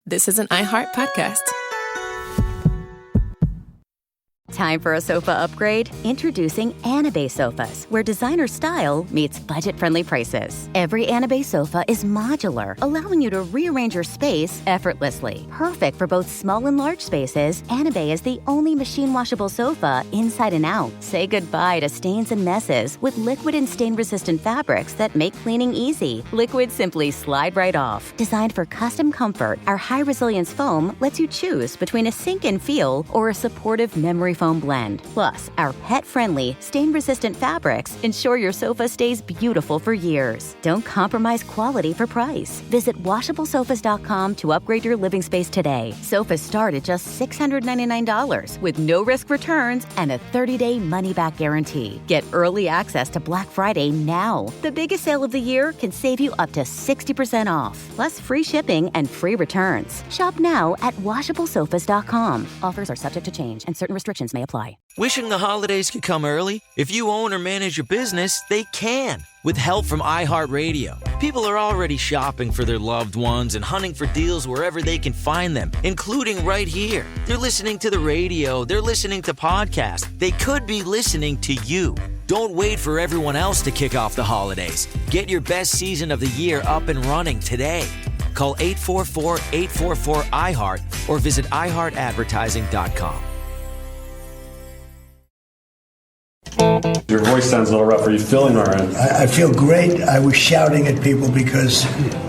this is an iHeart podcast. Time for a sofa upgrade? Introducing Anabay Sofas, where designer style meets budget-friendly prices. Every Anabay sofa is modular, allowing you to rearrange your space effortlessly. Perfect for both small and large spaces, Anabay is the only machine-washable sofa inside and out. Say goodbye to stains and messes with liquid and stain-resistant fabrics that make cleaning easy. Liquids simply slide right off. Designed for custom comfort, our high-resilience foam lets you choose between a sink-in feel or a supportive memory foam blend. Plus, our pet-friendly, stain-resistant fabrics ensure your sofa stays beautiful for years. Don't compromise quality for price. Visit WashableSofas.com to upgrade your living space today. Sofas start at just $699 with no-risk returns and a 30-day money-back guarantee. Get early access to Black Friday now. The biggest sale of the year can save you up to 60% off, plus free shipping and free returns. Shop now at WashableSofas.com. Offers are subject to change and certain restrictions may apply. Wishing the holidays could come early? If you own or manage your business, they can. With help from iHeartRadio. People are already shopping for their loved ones and hunting for deals wherever they can find them, including right here. They're listening to the radio. They're listening to podcasts. They could be listening to you. Don't wait for everyone else to kick off the holidays. Get your best season of the year up and running today. Call 844-844-iHeart or visit iHeartAdvertising.com. Your voice sounds a little rough. Are you feeling all right? I feel great. I was shouting at people because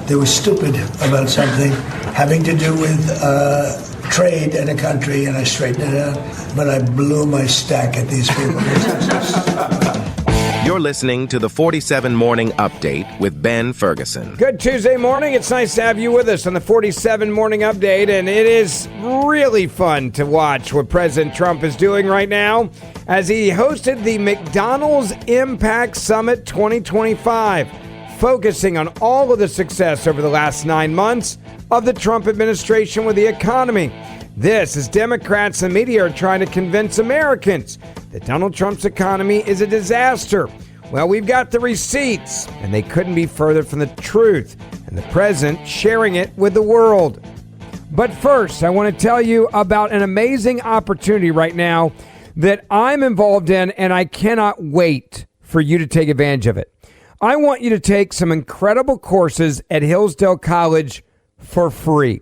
they were stupid about something having to do with trade in a country, and I straightened it out. But I blew my stack at these people. You're listening to the 47 Morning Update with Ben Ferguson. Good Tuesday morning. It's nice to have you with us on the 47 Morning Update, and it is really fun to watch what President Trump is doing right now as he hosted the McDonald's Impact Summit 2025, focusing on all of the success over the last 9 months of the Trump administration with the economy. This is Democrats and media are trying to convince Americans that Donald Trump's economy is a disaster. Well, we've got the receipts, and they couldn't be further from the truth, and the president sharing it with the world. But first, I want to tell you about an amazing opportunity right now that I'm involved in, and I cannot wait for you to take advantage of it. I want you to take some incredible courses at Hillsdale College for free.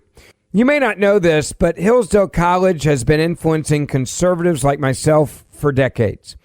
You may not know this, but Hillsdale College has been influencing conservatives like myself for decades.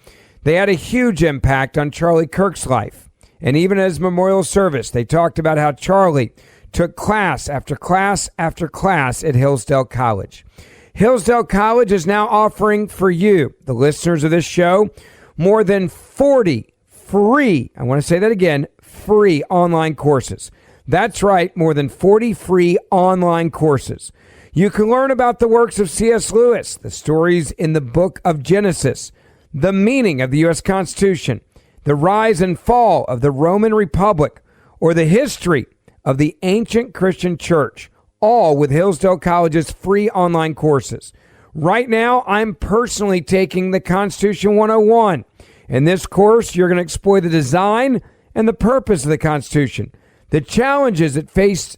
They had a huge impact on Charlie Kirk's life. And even at his memorial service, they talked about how Charlie took class after class after class at Hillsdale College. Hillsdale College is now offering for you, the listeners of this show, more than 40 free, I want to say that again, free online courses. That's right, more than 40 free online courses. You can learn about the works of C.S. Lewis, the stories in the book of Genesis, the meaning of the U.S. Constitution, the rise and fall of the Roman Republic, or the history of the ancient Christian church, all with Hillsdale College's free online courses. Right now, I'm personally taking the Constitution 101. In this course, you're going to explore the design and the purpose of the Constitution, the challenges it faced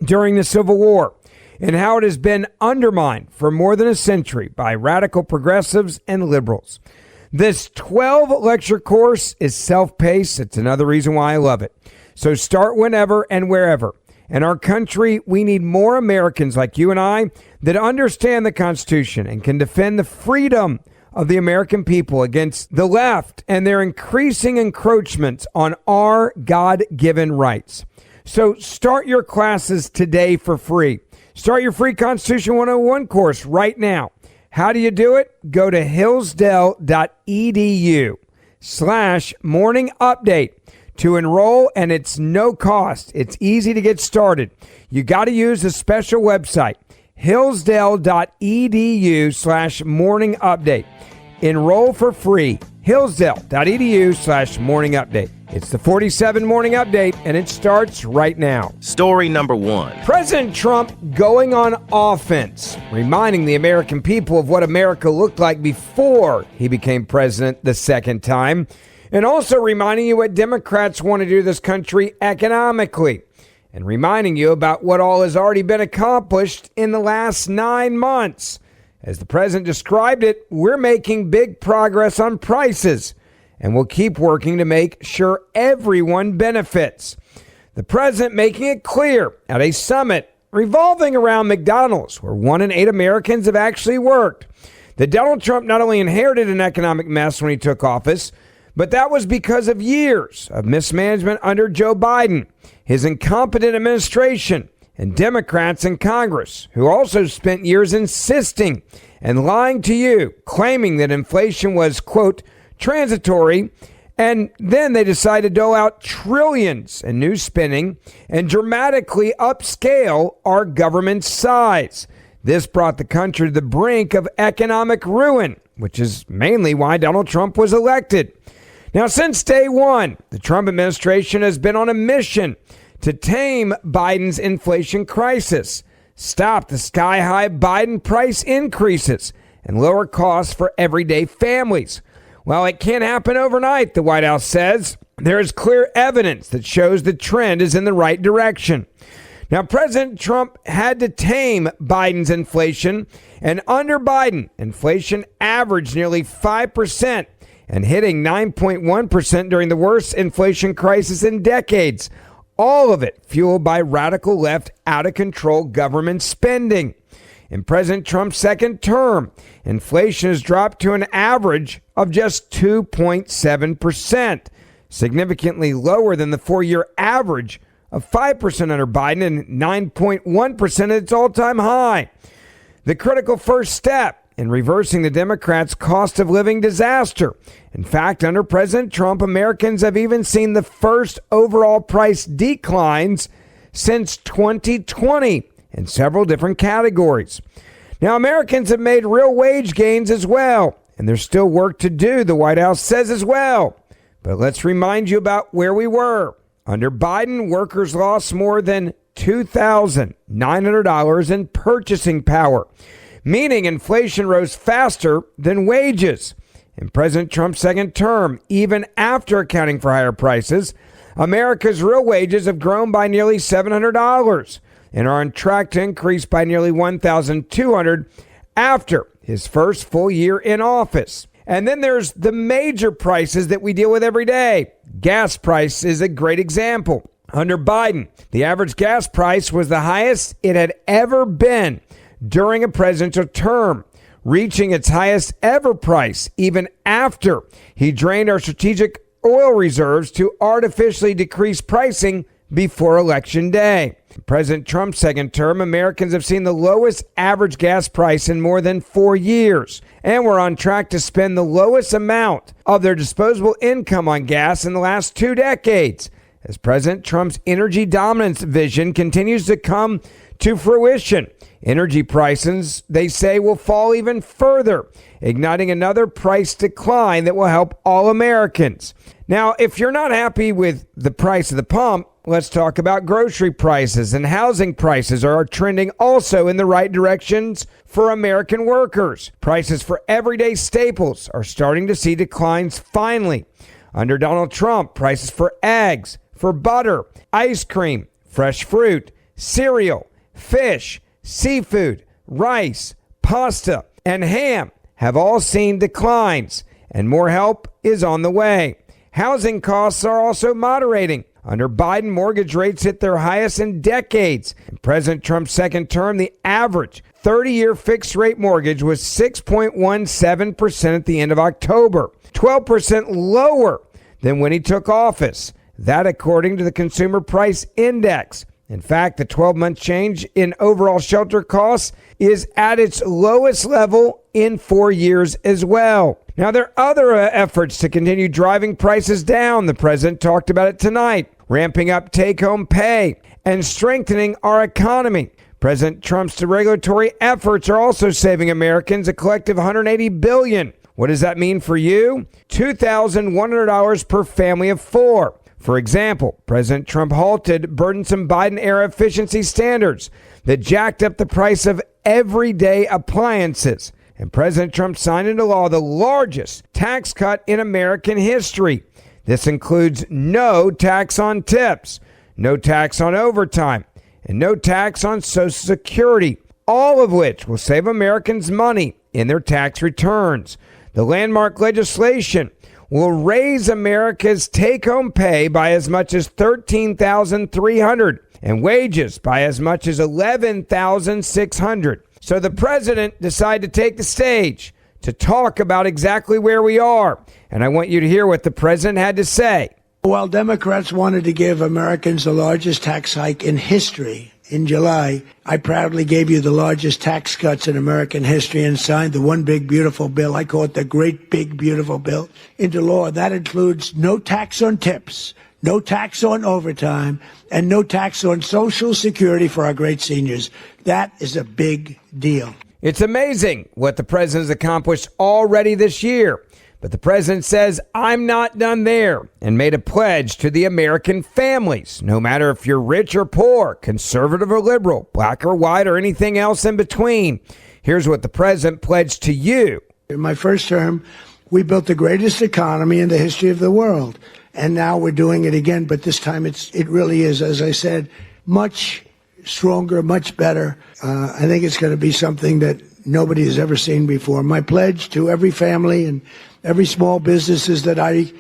during the Civil War, and how it has been undermined for more than a century by radical progressives and liberals. This 12-lecture course is self-paced. It's another reason why I love it. So start whenever and wherever. In our country, we need more Americans like you and I that understand the Constitution and can defend the freedom of the American people against the left and their increasing encroachments on our God-given rights. So start your classes today for free. Start your free Constitution 101 course right now. How do you do it? Go to hillsdale.edu/morning update to enroll, and it's no cost. It's easy to get started. You got to use the special website, hillsdale.edu/morning update. Enroll for free. hillsdale.edu/morning update. It's the 47 Morning Update, and it starts right now. Story number 1. President Trump going on offense, reminding the American people of what America looked like before he became president the second time, and also reminding you what Democrats want to do to this country economically. and reminding you about what all has already been accomplished in the last 9 months. As the president described it, we're making big progress on prices, and we'll keep working to make sure everyone benefits. The president making it clear at a summit revolving around McDonald's, where 1 in 8 Americans have actually worked, that Donald Trump not only inherited an economic mess when he took office, but that was because of years of mismanagement under Joe Biden, his incompetent administration, and Democrats in Congress, who also spent years insisting and lying to you, claiming that inflation was, quote, transitory, and then they decided to dole out trillions in new spending and dramatically upscale our government size. This brought the country to the brink of economic ruin, which is mainly why Donald Trump was elected. Now, since day one, the Trump administration has been on a mission to tame Biden's inflation crisis, stop the sky-high Biden price increases, and lower costs for everyday families. While it can't happen overnight, the White House says, there is clear evidence that shows the trend is in the right direction. Now, President Trump had to tame Biden's inflation, and under Biden, inflation averaged nearly 5%, and hitting 9.1% during the worst inflation crisis in decades. All of it fueled by radical left, out-of-control government spending. In President Trump's second term, inflation has dropped to an average of just 2.7%, significantly lower than the 4-year average of 5% under Biden and 9.1% at its all-time high. The critical first step in reversing the Democrats' cost of living disaster. In fact, under President Trump, Americans have even seen the first overall price declines since 2020 in several different categories. Now, Americans have made real wage gains as well, and there's still work to do, the White House says as well. But let's remind you about where we were. Under Biden, workers lost more than $2,900 in purchasing power, meaning inflation rose faster than wages. In President Trump's second term, even after accounting for higher prices, America's real wages have grown by nearly $700 and are on track to increase by nearly $1,200 after his first full year in office. And then there's the major prices that we deal with every day. Gas price is a great example. Under Biden, the average gas price was the highest it had ever been during a presidential term, reaching its highest ever price even after he drained our strategic oil reserves to artificially decrease pricing before Election Day. In President Trump's second term, Americans have seen the lowest average gas price in more than 4 years, and we're on track to spend the lowest amount of their disposable income on gas in the last 2 decades, as President Trump's energy dominance vision continues to come to fruition. Energy prices, they say, will fall even further, igniting another price decline that will help all Americans. Now, if you're not happy with the price of the pump, let's talk about grocery prices, and housing prices are trending also in the right directions for American workers. Prices for everyday staples are starting to see declines finally. Under Donald Trump, prices for eggs, for butter, ice cream, fresh fruit, cereal, fish, seafood, rice, pasta, and ham have all seen declines, and more help is on the way. Housing costs are also moderating. Under Biden, mortgage rates hit their highest in decades. In President Trump's second term, the average 30-year fixed-rate mortgage was 6.17% at the end of October, 12% lower than when he took office. That according to the Consumer Price Index. In fact, the 12-month change in overall shelter costs is at its lowest level in 4 years as well. Now, there are other efforts to continue driving prices down. The president talked about it tonight, ramping up take-home pay and strengthening our economy. President Trump's deregulatory efforts are also saving Americans a collective $180 billion. What does that mean for you? $2,100 per family of 4. For example, President Trump halted burdensome Biden-era efficiency standards that jacked up the price of everyday appliances. And President Trump signed into law the largest tax cut in American history. This includes no tax on tips, no tax on overtime, and no tax on Social Security, all of which will save Americans money in their tax returns. The landmark legislation will raise America's take-home pay by as much as $13,300 and wages by as much as $11,600. So the president decided to take the stage to talk about exactly where we are. And I want you to hear what the president had to say. While Democrats wanted to give Americans the largest tax hike in history in July, I proudly gave you the largest tax cuts in American history and signed the one big beautiful bill. I call it the great big beautiful bill into law. That includes no tax on tips, no tax on overtime, and no tax on Social Security for our great seniors. That is a big deal. It's amazing what the president has accomplished already this year. But the president says, I'm not done there, and made a pledge to the American families, no matter if you're rich or poor, conservative or liberal, black or white, or anything else in between. Here's what the president pledged to you. In my first term, we built the greatest economy in the history of the world. And now we're doing it again, but this time it really is, as I said, much stronger, much better. I think it's going to be something that nobody has ever seen before. My pledge to every family and every small business is that I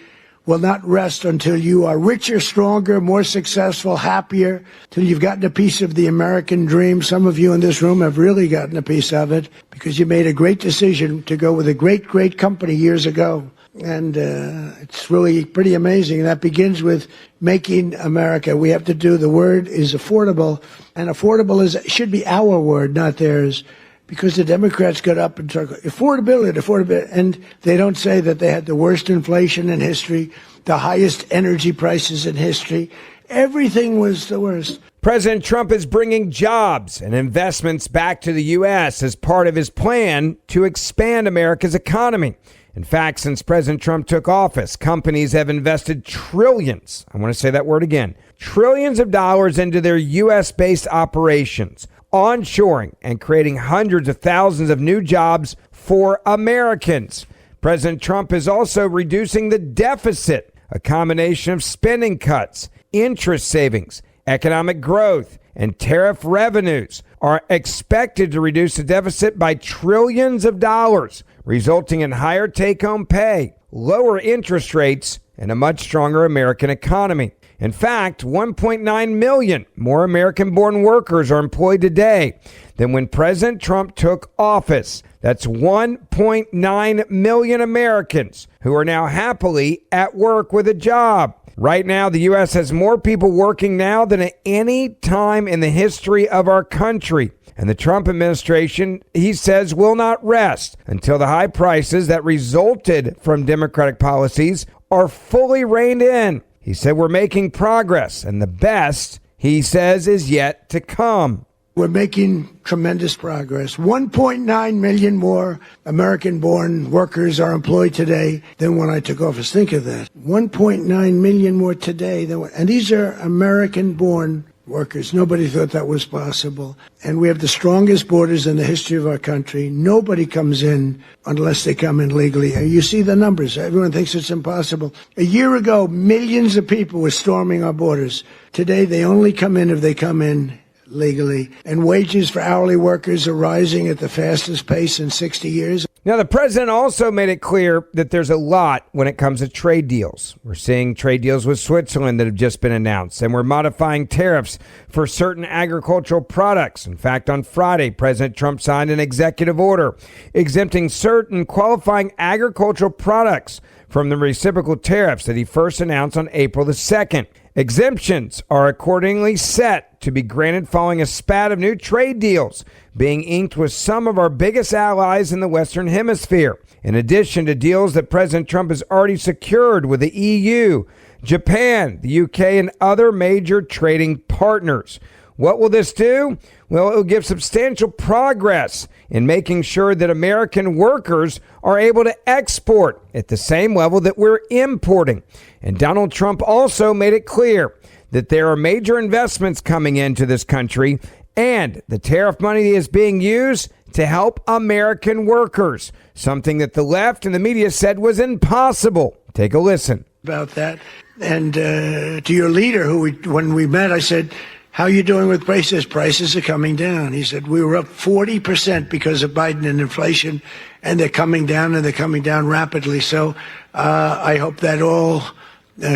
will not rest until you are richer, stronger, more successful, happier, till you've gotten a piece of the American dream. Some of you in this room have really gotten a piece of it because you made a great decision to go with a great, great company years ago. And it's really pretty amazing. That begins with making America. We have to do, the word is affordable, and affordable should be our word, not theirs. Because the Democrats got up and talked affordability, and they don't say that they had the worst inflation in history, the highest energy prices in history. Everything was the worst. President Trump is bringing jobs and investments back to the U.S. as part of his plan to expand America's economy. In fact, since President Trump took office, companies have invested trillions, I want to say that word again, trillions of dollars into their U.S.-based operations, onshoring and creating hundreds of thousands of new jobs for Americans. President Trump is also reducing the deficit, a combination of spending cuts, interest savings, economic growth, and tariff revenues are expected to reduce the deficit by trillions of dollars, resulting in higher take-home pay, lower interest rates, and a much stronger American economy. In fact, 1.9 million more American-born workers are employed today than when President Trump took office. That's 1.9 million Americans who are now happily at work with a job. Right now, the U.S. has more people working now than at any time in the history of our country. And the Trump administration, he says, will not rest until the high prices that resulted from Democratic policies are fully reined in. He said we're making progress, and the best, he says, is yet to come. We're making tremendous progress. 1.9 million more American-born workers are employed today than when I took office. Think of that. 1.9 million more today and these are American-born workers. Nobody thought that was possible. And we have the strongest borders in the history of our country. Nobody comes in unless they come in legally. You see the numbers. Everyone thinks it's impossible. A year ago, millions of people were storming our borders. Today, they only come in if they come in legally. And wages for hourly workers are rising at the fastest pace in 60 years. Now, the president also made it clear that there's a lot when it comes to trade deals. We're seeing trade deals with Switzerland that have just been announced, and we're modifying tariffs for certain agricultural products. In fact, on Friday, President Trump signed an executive order exempting certain qualifying agricultural products from the reciprocal tariffs that he first announced on April the 2nd. Exemptions are accordingly set to be granted following a spat of new trade deals being inked with some of our biggest allies in the Western Hemisphere, in addition to deals that President Trump has already secured with the EU, Japan, the UK, and other major trading partners. What will this do? Well, it will give substantial progress in making sure that American workers are able to export at the same level that we're importing. And Donald Trump also made it clear that there are major investments coming into this country, and the tariff money is being used to help American workers, something that the left and the media said was impossible. Take a listen. about that. And to your leader, when we met, I said, how are you doing with prices? Prices are coming down. He said, we were up 40% because of Biden and inflation, and they're coming down, and they're coming down rapidly. So I hope that all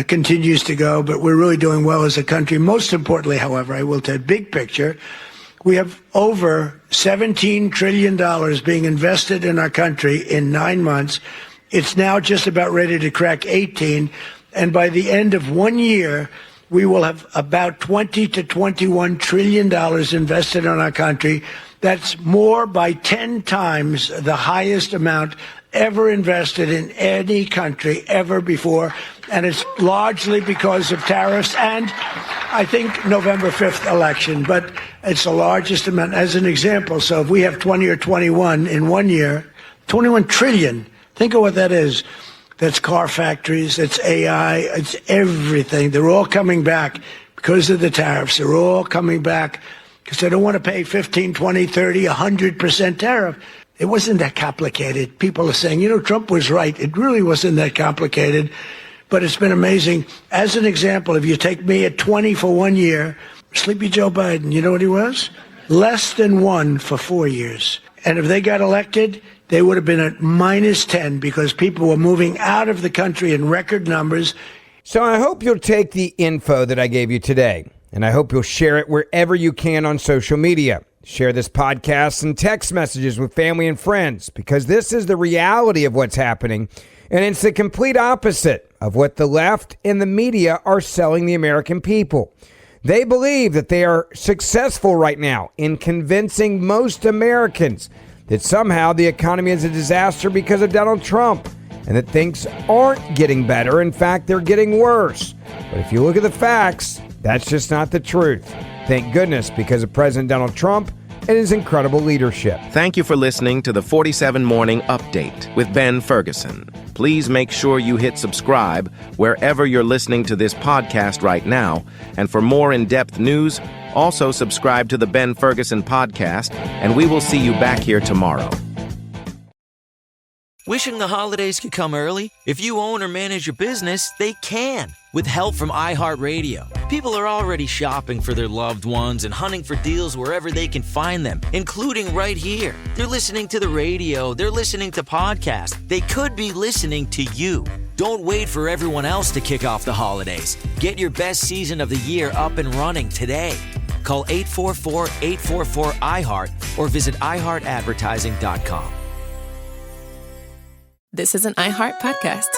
continues to go, but we're really doing well as a country. Most importantly, however, I will tell big picture, we have over $17 trillion being invested in our country in 9 months. It's now just about ready to crack 18. And by the end of 1 year, we will have about $20 to $21 trillion invested in our country. That's more by 10 times the highest amount ever invested in any country ever before. And it's largely because of tariffs and, I think, November 5th election. But it's the largest amount. As an example, so if we have 20 or 21 in 1 year, 21 trillion, think of what that is. That's car factories, that's AI, it's everything. They're all coming back because of the tariffs. They're all coming back because they don't want to pay 15, 20, 30, 100% tariff. It wasn't that complicated. People are saying, Trump was right. It really wasn't that complicated, but it's been amazing. As an example, if you take me at 20 for 1 year, Sleepy Joe Biden, you know what he was? Less than 1 for 4 years. And if they got elected, they would have been at minus 10 because people were moving out of the country in record numbers. So I hope you'll take the info that I gave you today, and I hope you'll share it wherever you can on social media. Share this podcast and text messages with family and friends, because this is the reality of what's happening, and it's the complete opposite of what the left and the media are selling the American people. They believe that they are successful right now in convincing most Americans that somehow the economy is a disaster because of Donald Trump, and that things aren't getting better. In fact, they're getting worse. But if you look at the facts, that's just not the truth. Thank goodness, because of President Donald Trump and his incredible leadership. Thank you for listening to the 47 Morning Update with Ben Ferguson. Please make sure you hit subscribe wherever you're listening to this podcast right now. And for more in-depth news, also subscribe to the Ben Ferguson Podcast, and we will see you back here tomorrow. Wishing the holidays could come early? If you own or manage your business, they can. With help from iHeartRadio. People are already shopping for their loved ones and hunting for deals wherever they can find them, including right here. They're listening to the radio. They're listening to podcasts. They could be listening to you. Don't wait for everyone else to kick off the holidays. Get your best season of the year up and running today. Call 844-844-iHeart or visit iHeartAdvertising.com. This is an iHeart podcast.